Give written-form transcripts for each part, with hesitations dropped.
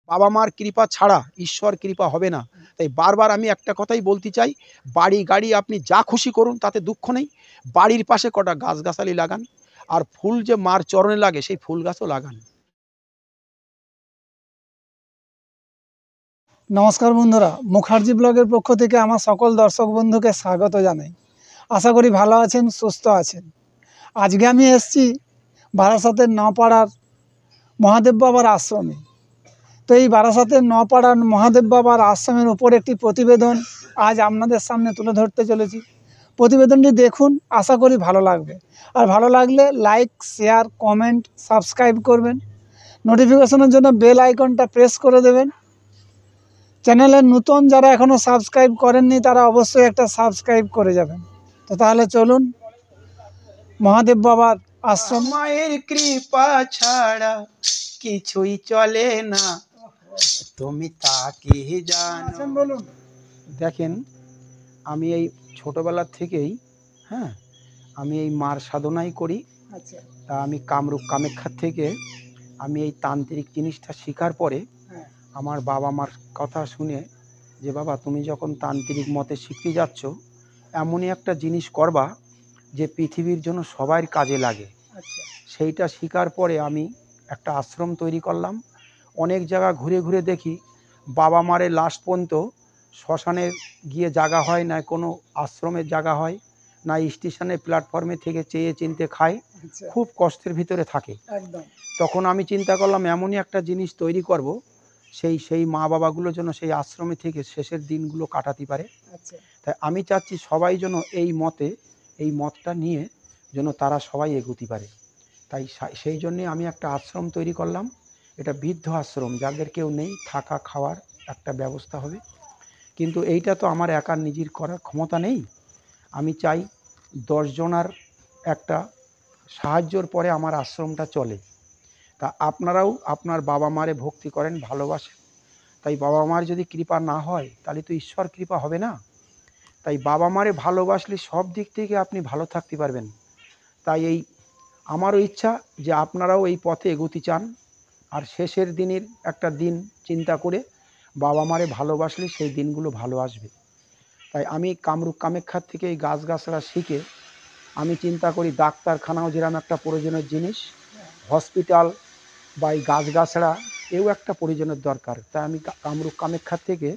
বাবা মার কৃপা ছাড়া ঈশ্বর কৃপা হবে না। তাই বারবার আমি একটা কথাই বলতে চাই, বাড়ি গাড়ি আপনি যা খুশি করুন তাতে দুঃখ নেই, বাড়ির পাশে কটা গাছগাছালি লাগান, আর ফুল যে মার চরণে লাগে সেই ফুল গাছও লাগান। নমস্কার বন্ধুরা, মুখার্জি ব্লগের পক্ষ থেকে আমার সকল দর্শক বন্ধুকে স্বাগত জানাই। আশা করি ভালো আছেন, সুস্থ আছেন। আজকে আমি এসেছি বারাসাতের নপাড়ার মহাদেব বাবার আশ্রমে। তো এই বারাসাতের নপাড়ার মহাদেব বাবার আশ্রমের উপর একটি প্রতিবেদন আজ আপনাদের সামনে তুলে ধরতে চলেছি। প্রতিবেদনটি দেখুন, আশা করি ভালো লাগবে। আর ভালো লাগলে লাইক, শেয়ার, কমেন্ট, সাবস্ক্রাইব করবেন। নোটিফিকেশনের জন্য বেল আইকনটা প্রেস করে দেবেন। চ্যানেলের নতুন যারা এখনও সাবস্ক্রাইব করেননি তারা অবশ্যই একটা সাবস্ক্রাইব করে যাবেন। তো তাহলে চলুন মহাদেব বাবার আশ্রম। মায়ের কৃপা ছাড়া কিছুই চলে না, তুমি তাকে জানো। বলুন। দেখেন, আমি এই ছোটোবেলার থেকেই আমি এই মার সাধনাই করি। আচ্ছা। তা আমি কামরূপ কামাখ্যার থেকে আমি এই তান্ত্রিক জিনিসটা শেখার পরে আমার বাবা মার কথা শুনে যে বাবা তুমি যখন তান্ত্রিক মতে শিখতে যাচ্ছ, এমনই একটা জিনিস করবা যে পৃথিবীর জন্য সবার কাজে লাগে। আচ্ছা। সেইটা শেখার পরে আমি একটা আশ্রম তৈরি করলাম। অনেক জায়গা ঘুরে ঘুরে দেখি বাবা মারে লাস্ট পর্যন্ত শ্মশানে গিয়ে জায়গা হয় না, কোনো আশ্রমের জায়গা হয় না, স্টেশনে প্ল্যাটফর্মে থেকে চেয়ে চিনতে খায়, খুব কষ্টের ভিতরে থাকে। একদম। তখন আমি চিন্তা করলাম এমনই একটা জিনিস তৈরি করব সেই মা বাবাগুলো যেন সেই আশ্রমে থেকে শেষের দিনগুলো কাটাতে পারে। আচ্ছা। তাই আমি চাচ্ছি সবাই যেন এই মতটা নিয়ে যেন তারা সবাই এগোতে পারে। তাই সেই জন্যে আমি একটা আশ্রম তৈরি করলাম। এটা বৃদ্ধ আশ্রম, যাদের কেউ নেই, থাকা খাওয়ার একটা ব্যবস্থা হবে। কিন্তু এইটা তো আমার একার নিজের করার ক্ষমতা নেই। আমি চাই 10 জনার একটা সাহায্যর পরে আমার আশ্রমটা চলে। তা আপনারাও আপনার বাবা মারে ভক্তি করেন, ভালোবাসেন। তাই বাবা মার যদি কৃপা না হয় তাহলে তো ঈশ্বর কৃপা হবে না। তাই বাবা মারে ভালোবাসলে সব দিক থেকে আপনি ভালো থাকতে পারবেন। তাই আমারও ইচ্ছা যে আপনারাও এই পথে এগোতে চান, আর শেষের দিনের একটা দিন চিন্তা করে বাবা মারে ভালোবাসলে সেই দিনগুলো ভালো আসবে। তাই আমি কামরূপ কামাখ্যার থেকে এই গাছগাছড়া শিখে আমি চিন্তা করি ডাক্তারখানাও যেরকম একটা প্রয়োজনের জিনিস, হসপিটাল বা এই গাছগাছড়া এও একটা প্রয়োজনের দরকার। তাই আমি কামরূপ কামাখ্যার থেকে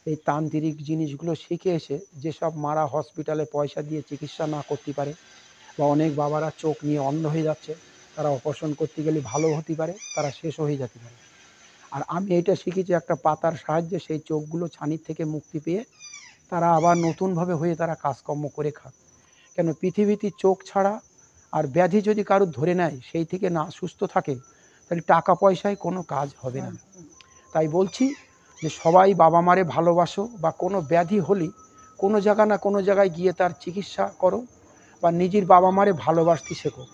এই তান্ত্রিক জিনিসগুলো শিখে এসে যেসব মারা হসপিটালে পয়সা দিয়ে চিকিৎসা না করতে পারে, বা অনেক বাবারা চোখ নিয়ে অন্ধ হয়ে যাচ্ছে, তারা অপারেশন করতে গেলে ভালো হতে পারে, তারা শেষ হয়ে যেতে পারে। আর আমি এটা শিখেছি একটা পাতার সাহায্যে সেই চোখগুলো ছানির থেকে মুক্তি পেয়ে তারা আবার নতুনভাবে হয়ে তারা কাজকর্ম করে খাক। কেন পৃথিবীতে চোখ ছাড়া আর ব্যাধি যদি কারুর ধরে নেয়, সেই থেকে না সুস্থ থাকে, তাহলে টাকা পয়সায় কোনো কাজ হবে না। তাই বলছি যে সবাই বাবা মারে ভালোবাসো, বা কোনো ব্যাধি হলে কোনো জায়গা না কোনো জায়গায় গিয়ে তার চিকিৎসা করো, বা নিজের বাবা মারে ভালোবাসতে শেখো।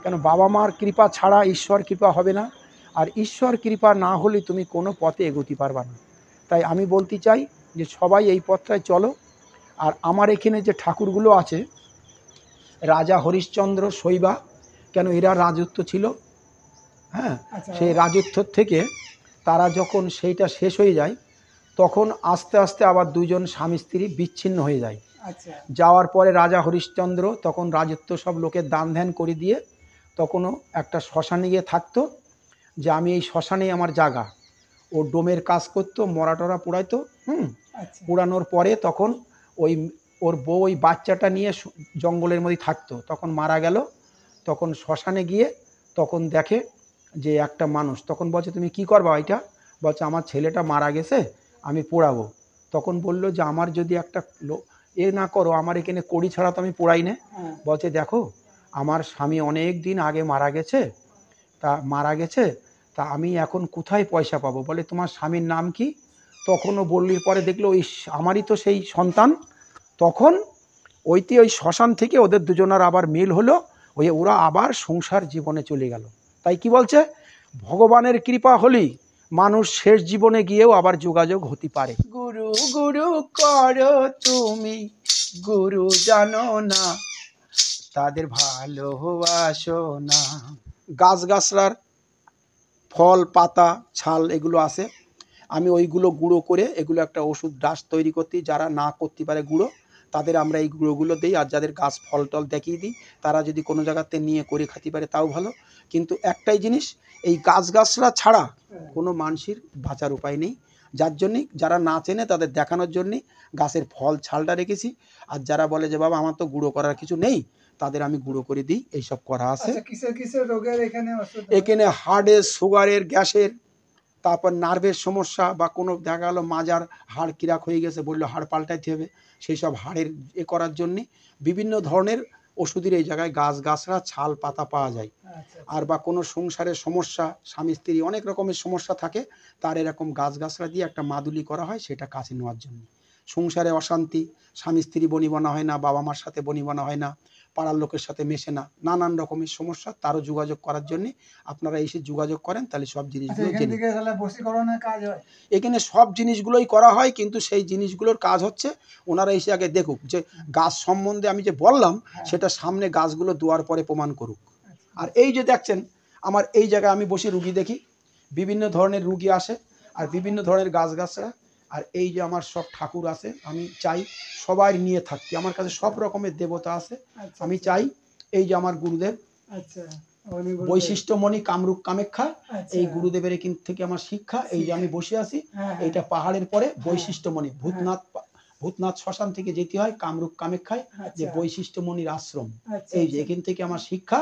কেন বাবা মার কৃপা ছাড়া ঈশ্বর কৃপা হবে না, আর ঈশ্বর কৃপা না হলে তুমি কোনো পথে এগোতে পারবা না। তাই আমি বলতে চাই যে সবাই এই পথটায় চলো। আর আমার এখানে যে ঠাকুরগুলো আছে, রাজা হরিশ্চন্দ্র শৈবা, কেন এরা রাজত্ব ছিল, সেই রাজত্ব থেকে তারা যখন সেইটা শেষ হয়ে যায়, তখন আস্তে আস্তে আবার দুজন স্বামী স্ত্রী বিচ্ছিন্ন হয়ে যায়। যাওয়ার পরে রাজা হরিশ্চন্দ্র তখন রাজত্ব সব লোকের দান ধ্যান করে দিয়ে তখনও একটা শ্মশানে গিয়ে থাকতো, যে আমি এই শ্মশানেই আমার জায়গা। ও ডোমের কাজ করতো, মরাটরা পোড়াইতো। পোড়ানোর পরে তখন ওর বউ ওই বাচ্চাটা নিয়ে জঙ্গলের মধ্যে থাকতো, তখন মারা গেল। তখন শ্মশানে গিয়ে তখন দেখে যে একটা মানুষ, তখন বলছে তুমি কি করবা এটা? বলছে আমার ছেলেটা মারা গেছে, আমি পোড়াবো। তখন বলল যে আমার যদি একটা না করো, আমার এখানে কড়ি ছাড়া তো আমি পোড়াই না। বলছে দেখো আমার স্বামী অনেক দিন আগে মারা গেছে, তা আমি এখন কোথায় পয়সা পাবো? বলে তোমার স্বামীর নাম কি? তখনও বললির পরে দেখলো ওই আমারই তো সেই সন্তান। তখন ওই শ্মশান থেকে ওদের দুজনের আবার মিল হলো, ওরা আবার সংসার জীবনে চলে গেল। তাই কি বলছে, ভগবানের কৃপা হলেই মানুষ শেষ জীবনে গিয়েও আবার যোগাযোগ হতে পারে। গুরু গুরু করো তুমি, গুরু জানো না, তাদের ভালোবাসো না। গাছগাছড়ার ফল পাতা ছাল এগুলো আছে, আমি ওইগুলো গুঁড়ো করে এগুলো একটা ওষুধ ডাস্ট তৈরি করতে, যারা না করতে পারে গুঁড়ো তাদের আমরা এই গুঁড়োগুলো দিই, আর যাদের গাছ ফল টল দেখিয়ে দিই তারা যদি কোনো জায়গাতে নিয়ে করে খেতে পারে তাও ভালো। কিন্তু একটাই জিনিস, এই গাছগাছরা ছাড়া কোনো মানুষের বাঁচার উপায় নেই। যার জন্যে যারা না চেনে তাদের দেখানোর জন্যে গাছের ফল ছালটা রেখেছি। আর যারা বলে যে বাবা আমার তো গুঁড়ো করার কিছু নেই, তাদের আমি গুঁড়ো করে দিই, এইসব করা আছে। কিসের কিসের রোগের এখানে ওষুধ? এখানে হার্টের, সুগারের, গ্যাসের, তারপর নার্ভের সমস্যা, বা কোনো দেখা গেলো মাজার হাড় কিরাক হয়ে গেছে, বললো হাড় পাল্টাইতে হবে, সেই সব হাড়ের করার জন্যে বিভিন্ন ধরনের ওষুধের এই জায়গায় গাছগাছরা ছাল পাতা পাওয়া যায়। আর বা কোনো সংসারের সমস্যা, স্বামী স্ত্রী অনেক রকমের সমস্যা থাকে, তার এরকম গাছগাছরা দিয়ে একটা মাদুলি করা হয় সেটা কাছে নেওয়ার জন্য। সংসারে অশান্তি, স্বামী স্ত্রী বনিবনা হয় না, বাবা মার সাথে বনিবনা হয় না, পাড়ার লোকের সাথে মেশে না, নানান রকমের সমস্যা, তারও যোগাযোগ করার জন্য আপনারা এসে যোগাযোগ করেন, তাহলে সব জিনিসগুলো জেনে। এখানে সব জিনিসগুলোই করা হয়, কিন্তু সেই জিনিসগুলোর কাজ হচ্ছে ওনারা এসে আগে দেখুক যে গাছ সম্বন্ধে আমি যে বললাম সেটা সামনে গাছগুলো দেওয়ার পরে প্রমাণ করুক। আর এই যে দেখছেন আমার এই জায়গায় আমি বসে রুগী দেখি, বিভিন্ন ধরনের রুগী আসে আর বিভিন্ন ধরনের গাছগাছরা। আর এই যে আমার সব ঠাকুর আছে, আমি চাই সবাই নিয়ে থাকতে, আমার কাছে সব রকমের দেবতা আছে। আমি চাই এই যে আমার গুরুদেব বৈশিষ্ট্যমণি কামরূপ কামাখ্যা, এই গুরুদেবের এখান থেকে আমার শিক্ষা। এই যে আমি বসে আছি, এইটা পাহাড়ের পরে বৈশিষ্ট্যমণি, ভূতনাথ শ্মশান থেকে যেতে হয় কামরূপ কামাখ্যায়, যে বৈশিষ্ট্যমণির আশ্রম। এই যে এখান থেকে আমার শিক্ষা।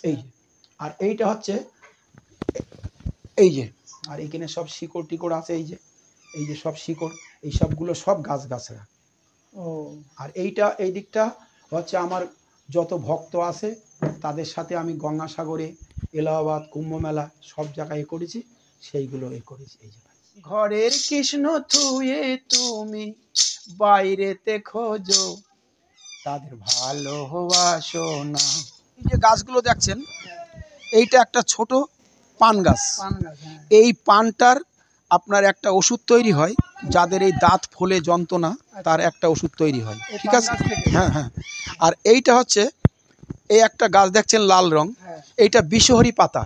এই যে আর এইটা হচ্ছে এই যে, আর এখানে সব শিকড় টিকড় আছে, এই যে সব শিকড়, এই সবগুলো সব গাছগাছরা। আর এইটা এই দিকটা হচ্ছে আমার যত ভক্ত আছে তাদের সাথে আমি গঙ্গাসাগরে, এলাহাবাদ, কুম্ভ মেলা সব জায়গায় করেছি, সেইগুলো করেছি। এই জায়গায় ঘরের কৃষ্ণ থুয়ে তুমি বাইরেতে খোঁজো, তাদের ভালোবাসো না। এই যে গাছগুলো দেখছেন, এইটা একটা ছোট পান গাছ। এই পানটার আপনার একটা ওষুধ তৈরি হয়, যাদের এই দাঁত ফোলে যন্ত্রণা, তার একটা ওষুধ তৈরি হয়, ঠিক আছে? হ্যাঁ হ্যাঁ। আর এইটা হচ্ছে এই একটা গাছ দেখছেন লাল রং, এইটা বিষহরি পাতা।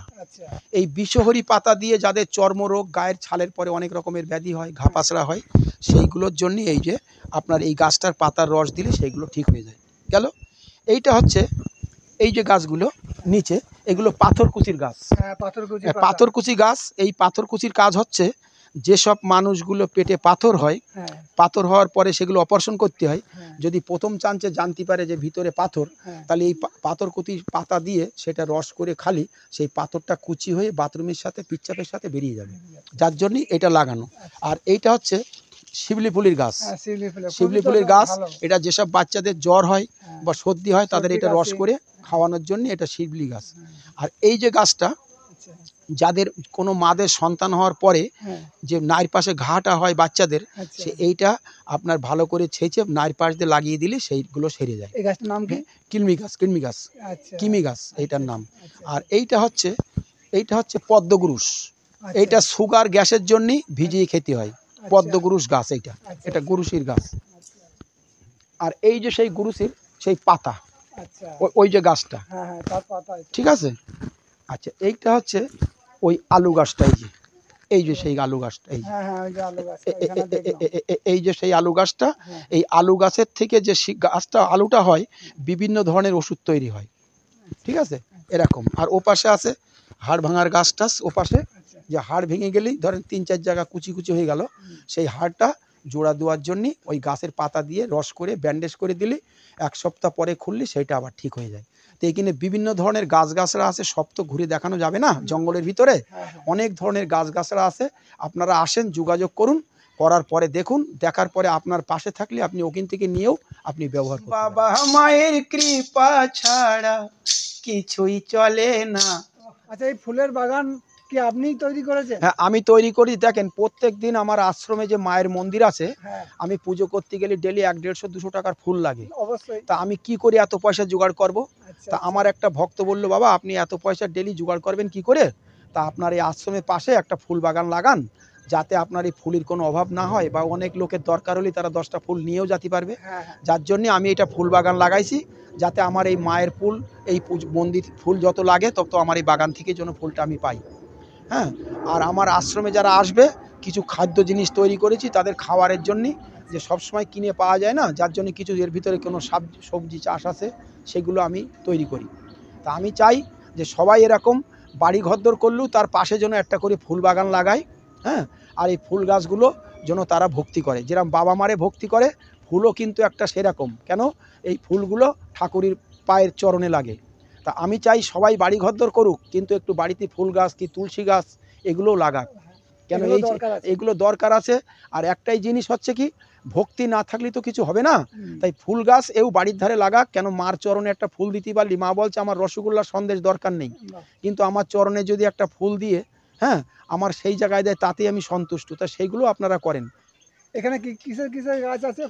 এই বিষহরি পাতা দিয়ে যাদের চর্মরোগ, গায়ের ছালের পরে অনেক রকমের ব্যাধি হয়, ঘাপাসড়া হয়, সেইগুলোর জন্য এই যে আপনার এই গাছটার পাতার রস দিলে সেইগুলো ঠিক হয়ে যায়। গেল এইটা হচ্ছে এই যে গাছগুলো নিচে, এগুলো পাথরকুচির গাছ। পাথরকুচি গাছ। এই পাথরকুচির কাজ হচ্ছে যেসব মানুষগুলো পেটে পাথর হয়, পাথর হওয়ার পরে সেগুলো অপারেশন করতে হয়, যদি প্রথম চান্সে জানতে পারে যে ভিতরে পাথর, তাহলে এই পাথরকুচির পাতা দিয়ে সেটা রস করে খালি সেই পাথরটা কুচি হয়ে বাথরুমের সাথে পিচ্চাপের সাথে বেরিয়ে যাবে, যার জন্যই এটা লাগানো। আর এইটা হচ্ছে শিবলি ফুলের গাছ। শিবলি ফুলের গাছ, এটা যেসব বাচ্চাদের জ্বর হয় বা সর্দি হয় তাদের এটা রস করে খাওয়ানোর জন্য এটা শিবলি গাছ। আর এই যে গাছটা, যাদের কোনো মাদের সন্তান হওয়ার পরে যে নাইর পাশে ঘাটা হয় বাচ্চাদের, সে এইটা আপনার ভালো করে ছেঁচে নাইর পাশ দিয়ে লাগিয়ে দিলে সেইগুলো সেরে যায়। এই গাছটার নাম কি? কিলমি গাছ, কিলমি গাছ, কিমি গাছ এইটার নাম। আর এইটা হচ্ছে পদ্মগুরুস। এইটা সুগার গ্যাসের জন্য ভিজিয়ে খেতে হয়, পদ্মগুরুস গাছ। এটা গুরুসির গাছ। আর এই যে সেই গুরুসির সেই পাতা, ওই যে গাছটা, ঠিক আছে? আচ্ছা, এইটা হচ্ছে ওই আলু গাছটা, এই যে সেই আলু গাছটা, এই যে সেই আলু গাছটা। এই আলু গাছের থেকে যে গাছটা আলুটা হয়, বিভিন্ন ধরনের ওষুধ তৈরি হয়, ঠিক আছে? এরকম। আর ওপাশে আছে হাড় ভাঙার গাছটা, ওপাশে যে হাড় ভেঙে গেলেই ধরেন 3-4 জায়গা কুচি কুচি হয়ে গেল, সেই হাড়টা জোড়া দেওয়ার জন্য ওই গাছের পাতা দিয়ে রস করে ব্যান্ডেজ করে দিলে 1 সপ্তাহ পরে খুললে সেটা আবার ঠিক হয়ে যায়। তো এখানে বিভিন্ন ধরনের গাছগাছরা আছে, সব তো ঘুরে দেখানো যাবে না, জঙ্গলের ভিতরে অনেক ধরনের গাছগাছরা আছে। আপনারা আসেন, যোগাযোগ করুন, করার পরে দেখুন, দেখার পরে আপনার পাশে থাকলে আপনি ওখান থেকে নিয়েও আপনি ব্যবহার করুন। বাবা মায়ের কৃপা ছাড়া কিছুই চলে না। আচ্ছা, এই ফুলের বাগান কি আপনিই তৈরি করেছেন? হ্যাঁ, আমি তৈরি করি। দেখেন, প্রত্যেক দিন আমার আশ্রমে যে মায়ের মন্দির আছে, আমি পুজো করতে গেলে ডেলি 100-150-200 টাকার ফুল লাগে। অবশ্যই। তা আমি কি করে এত পয়সা জোগাড় করব? তা আমার একটা ভক্ত বলল, বাবা আপনি এত পয়সা ডেলি জোগাড় করবেন কি করে? তা আপনার এই আশ্রমের পাশে একটা ফুল বাগান লাগান, যাতে আপনার এই ফুলের কোনো অভাব না হয়, বা অনেক লোকের দরকার হলে তারা 10টা ফুল নিয়েও যেতে পারবে। যার জন্য আমি এটা ফুল বাগান লাগাইছি, যাতে আমার এই মায়ের ফুল, এই মন্দির ফুল যত লাগে তত আমার এই বাগান থেকে যেন ফুলটা আমি পাই। হ্যাঁ, আর আমার আশ্রমে যারা আসবে কিছু খাদ্য জিনিস তৈরি করেছি তাদের খাওয়ারের জন্যে, যে সবসময় কিনে পাওয়া যায় না, যার জন্য কিছু এর ভিতরে কোনো সবজি চাষ আছে সেগুলো আমি তৈরি করি। তা আমি চাই যে সবাই এরকম বাড়ি ঘরদোর করলেও তার পাশে যেন একটা করে ফুল বাগান লাগায়, হ্যাঁ। আর এই ফুল গাছগুলো যেন তারা ভক্তি করে, যেরকম বাবা মারে ভক্তি করে, ফুলও কিন্তু একটা সেরকম। কেন? এই ফুলগুলো ঠাকুরের পায়ের চরণে লাগে। তা আমি চাই সবাই বাড়ি ঘরদোর করুক, কিন্তু একটু বাড়িতে ফুল গাছ কি তুলসী গাছ এগুলোও লাগাক। কেন? এই এগুলো দরকার আছে। আর একটাই জিনিস হচ্ছে কি, ভক্তি না থাকলে তো কিছু হবে না। তাই ফুল গাছ এও বাড়ির ধারে লাগাক। কেন? মার চরণে একটা ফুল দিতে পারলি, মা বলছে আমার রসগোল্লা সন্দেশ দরকার নেই, কিন্তু আমার চরণে যদি একটা ফুল দিয়ে, হ্যাঁ, আমার সেই জায়গায় দেয়, তাতেই আমি সন্তুষ্ট। তা সেইগুলো আপনারা করেন। এখানে কি কিসের গাছ আছে?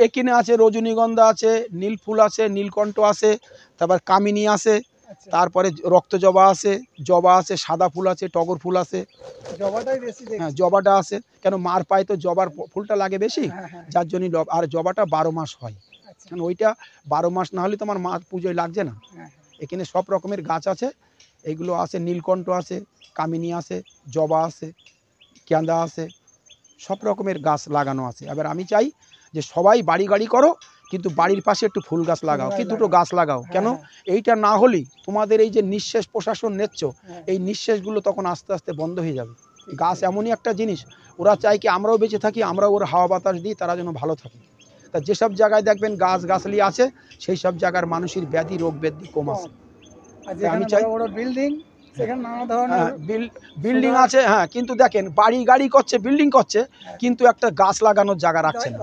এখানে আছে রজনীগন্ধা আছে, নীল ফুল আছে, নীলকণ্ঠ আছে, তারপর কামিনী আছে, তারপরে রক্তজবা আছে, জবা আছে, সাদা ফুল আছে, টগর ফুল আছে। জবাটাই বেশি দেখি। হ্যাঁ, জবাটা আছে। কেন? মার পায়ে তো জবার ফুলটা লাগে বেশি, হ্যাঁ। যার জন্য। আর জবাটা 12 মাস হয়, কারণ ওইটা 12 মাস না হলে তো আমার মা পুজোয় লাগছে না। এখানে সব রকমের গাছ আছে, এগুলো আছে, নীলকণ্ঠ আছে, কামিনী আছে, জবা আছে, কেঁদা আছে, সব রকমের গাছ লাগানো আছে। এবার আমি চাই যে সবাই বাড়ি গাড়ি করো, কিন্তু বাড়ির পাশে একটু ফুল গাছ লাগাও, কি দুটো গাছ লাগাও। কেন? এইটা না হলেই তোমাদের এই যে নিঃশ্বাস প্রশাসন নিচ্ছ, এই নিঃশ্বাসগুলো তখন আস্তে আস্তে বন্ধ হয়ে যাবে। গাছ এমনই একটা জিনিস, ওরা চায় কি আমরাও বেঁচে থাকি, আমরাও ওর হাওয়া বাতাস দিই, তারা যেন ভালো থাকে। তা যেসব জায়গায় দেখবেন গাছ গাছালি আছে, সেই সব জায়গার মানুষের ব্যাধি রোগ ব্যাধি কম আছে। আমি চাই বড় বিল্ডিং, সেখানে নানা ধরনের বিল্ডিং আছে, হ্যাঁ, কিন্তু দেখেন বাড়ি গাড়ি করছে, বিল্ডিং করছে, কিন্তু একটা গাছ লাগানোর জায়গা রাখছে না।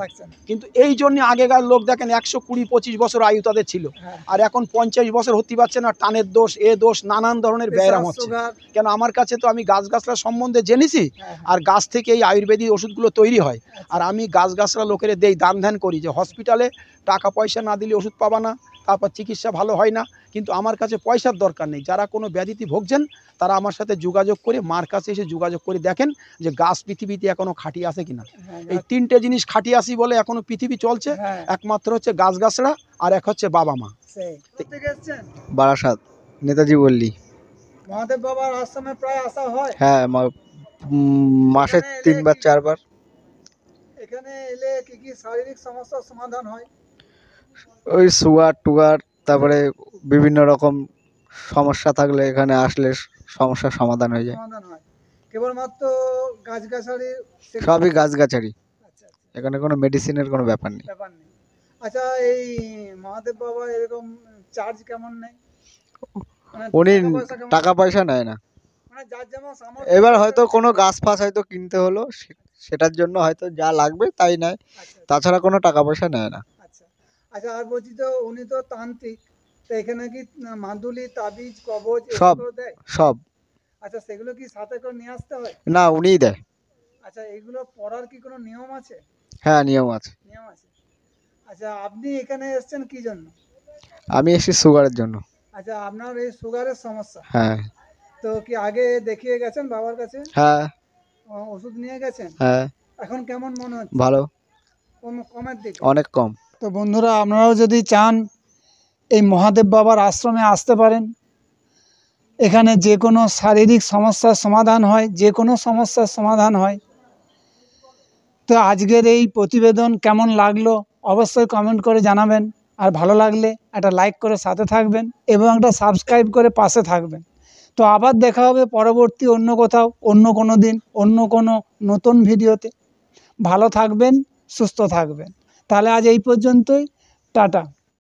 কিন্তু এই জন্য আগেকার লোক দেখেন 120-25 বছর আয়ু তাদের ছিল, আর এখন 50 বছর হতে পারছে না। টানের দোষ, এ দোষ, নানান ধরনের ব্যায়াম হচ্ছে। কেন? আমার কাছে তো আমি গাছগাছলা সম্বন্ধে জেনেছি, আর গাছ থেকে এই আয়ুর্বেদিক ওষুধগুলো তৈরি হয়। আর আমি গাছগাছলা লোকের দেই, দান ধ্যান করি, যে হসপিটালে টাকা পয়সা না দিলে ওষুধ পাবা না, তারপর চিকিৎসা ভালো হয় না। কিন্তু আমার কাছে পয়সার দরকার নেই। যারা কোনো ব্যাধিতে ভুগছেন তারা আমার সাথে যোগাযোগ করে, মার কাছে এসে যোগাযোগ করে দেখেন যে গাছ পৃথিবীতে এখনো খাঁটি আছে কিনা। এই 3টে জিনিস খাঁটি আসি বলে এখনো পৃথিবী চলছে। একমাত্র হচ্ছে গাছগাছড়া, আর এক হচ্ছে বাবা মা। বারাসাত, নেতাজি বললি। মহাদেব বাবার আশ্রমে প্রায় আসা হয়? হ্যাঁ, মাসে 3-4 বার। এখানে এলে কি কি শারীরিক সমস্যার সমাধান হয়? ওই সুগার টুগার, তারপরে বিভিন্ন রকম সমস্যা থাকলে এখানে আসলে সমস্যার সমাধান হয়ে যায়। কেবলমাত্র গাছগাছালি? সবই গাছগাছালি, এখানে কোনো মেডিসিনের কোনো ব্যাপার নেই। আচ্ছা, এই মহাদেব বাবা এরকম চার্জ কেমন নেই? উনি টাকা পয়সা নেয় না। এবার হয়তো কোনো গাছ ফাছ হয়তো কিনতে হলো, সেটার জন্য হয়তো যা লাগবে তাই নেয়, তাছাড়া কোনো টাকা পয়সা নেয় না। আচ্ছা, আর বলছি তো উনি তো তান্ত্রিক, তো এখানে কি মাদুলি, তাবিজ, কবজ দেয়? সব। আচ্ছা, সেগুলো কি সাথে করে নিয়ে আসতে হয়? না, উনিই দেয়। আচ্ছা, এগুলো পড়ার কি কোনো নিয়ম আছে? হ্যাঁ, নিয়ম আছে। আচ্ছা, আপনি এখানে এসেছেন কি জন্য? আমি এসেছি সুগারের জন্য। আচ্ছা, আপনার এই সুগারের সমস্যা? হ্যাঁ। তো কি আগে দেখিয়ে গেছেন বাবার কাছে? হ্যাঁ। ওষুধ নিয়ে গেছেন? হ্যাঁ। এখন কেমন মনে হচ্ছে? ভালো। কমের দিকে? অনেক কম। তো বন্ধুরা, আপনারাও যদি চান এই মহাদেব বাবার আশ্রমে আসতে পারেন। এখানে যে কোনো শারীরিক সমস্যার সমাধান হয়, যে কোনো সমস্যার সমাধান হয়। তো আজকের এই প্রতিবেদন কেমন লাগলো অবশ্যই কমেন্ট করে জানাবেন। আর ভালো লাগলে একটা লাইক করে সাথে থাকবেন এবং একটা সাবস্ক্রাইব করে পাশে থাকবেন। তো আবার দেখা হবে পরবর্তী অন্য কোথাও, অন্য কোনো দিন, অন্য কোনো নতুন ভিডিওতে। ভালো থাকবেন, সুস্থ থাকবেন। তাহলে আজ এই পর্যন্তই। টাটা।